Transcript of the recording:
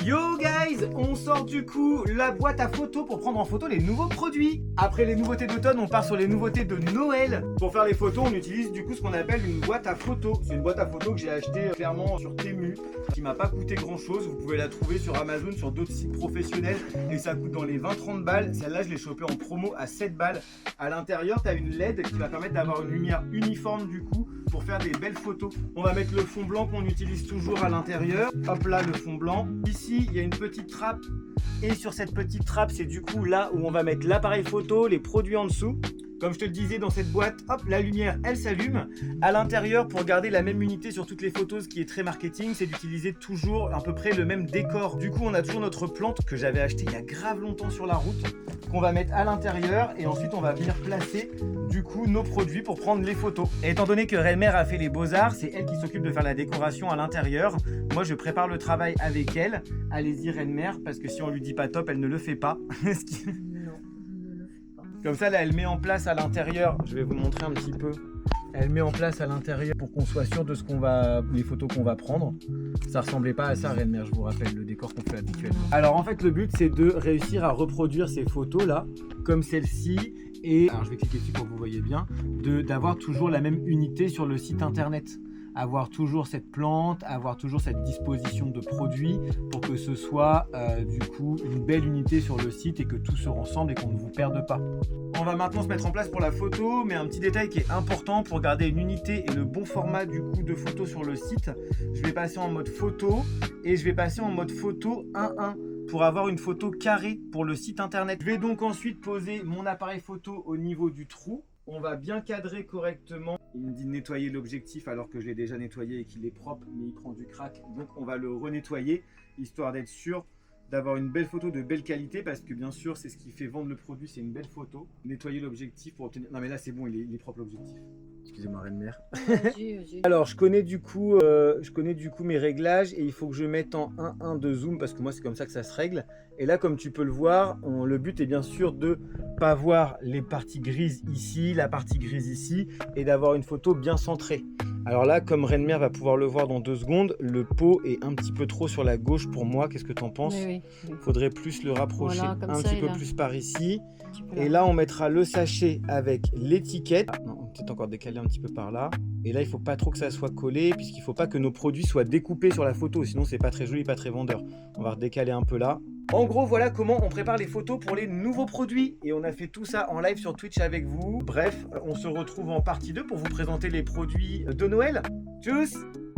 Yo guys, on sort du coup la boîte à photos pour prendre en photo les nouveaux produits. Après les nouveautés d'automne, on part sur les nouveautés de Noël. Pour faire les photos, on utilise du coup ce qu'on appelle une boîte à photos. C'est une boîte à photos que j'ai achetée clairement sur Temu, qui m'a pas coûté grand chose. Vous pouvez la trouver sur Amazon, sur d'autres sites professionnels, et ça coûte dans les 20-30 balles. Celle-là, je l'ai chopée en promo à 7 balles. À l'intérieur, tu as une LED qui va permettre d'avoir une lumière uniforme du coup pour faire des belles photos. On va mettre le fond blanc qu'on utilise toujours à l'intérieur. Hop là, le fond blanc. Ici, il y a une petite trappe. Et sur cette petite trappe, c'est du coup là où on va mettre l'appareil photo, les produits en dessous. Comme je te le disais, dans cette boîte, hop, la lumière, elle s'allume. À l'intérieur, pour garder la même unité sur toutes les photos, ce qui est très marketing, c'est d'utiliser toujours à peu près le même décor. Du coup, on a toujours notre plante que j'avais achetée il y a grave longtemps sur la route, qu'on va mettre à l'intérieur. Et ensuite, on va venir placer du coup nos produits pour prendre les photos. Et étant donné que Renmer a fait les beaux-arts, c'est elle qui s'occupe de faire la décoration à l'intérieur. Moi, je prépare le travail avec elle. Allez-y Renmer, parce que si on lui dit pas top, elle ne le fait pas. Comme ça, là, elle met en place à l'intérieur. Je vais vous montrer un petit peu. Elle met en place à l'intérieur pour qu'on soit sûr de ce qu'on va, les photos qu'on va prendre. Ça ressemblait pas à ça, Renmer, je vous rappelle, le décor qu'on fait habituellement. Alors en fait, le but, c'est de réussir à reproduire ces photos-là, comme celle-ci. Et alors, je vais cliquer dessus pour que vous voyez bien, d'avoir toujours la même unité sur le site internet. Avoir toujours cette plante, avoir toujours cette disposition de produits pour que ce soit du coup une belle unité sur le site et que tout se ressemble et qu'on ne vous perde pas. On va maintenant se mettre en place pour la photo, mais un petit détail qui est important pour garder une unité et le bon format du coup de photo sur le site. Je vais passer en mode photo et je vais passer en mode photo 1:1 pour avoir une photo carrée pour le site internet. Je vais donc ensuite poser mon appareil photo au niveau du trou. On va bien cadrer correctement. Il me dit de nettoyer l'objectif alors que je l'ai déjà nettoyé et qu'il est propre, mais il prend du crack. Donc on va le renettoyer, histoire d'être sûr d'avoir une belle photo de belle qualité, parce que bien sûr c'est ce qui fait vendre le produit, c'est une belle photo. Nettoyer l'objectif pour obtenir... Non mais là c'est bon, il est propre l'objectif. Excusez-moi Renmer. Alors je connais du coup mes réglages et il faut que je mette en 1:1 de zoom parce que moi c'est comme ça que ça se règle. Et là comme tu peux le voir, le but est bien sûr de pas voir les parties grises ici, la partie grise ici, et d'avoir une photo bien centrée. Alors là, comme Renmer va pouvoir le voir dans 2 secondes, le pot est un petit peu trop sur la gauche pour moi. Qu'est-ce que tu en penses? Oui. Faudrait plus le rapprocher, voilà, un petit peu plus par ici. Et Là. là, on mettra le sachet avec l'étiquette. Ah, non, on peut peut-être encore décaler un petit peu par là. Et là, il faut pas trop que ça soit collé, puisqu'il faut pas que nos produits soient découpés sur la photo, sinon c'est pas très joli, pas très vendeur. On va redécaler un peu là. En gros, voilà comment on prépare les photos pour les nouveaux produits. Et on a fait tout ça en live sur Twitch avec vous. Bref, on se retrouve en partie 2 pour vous présenter les produits de Noël. Tchuss!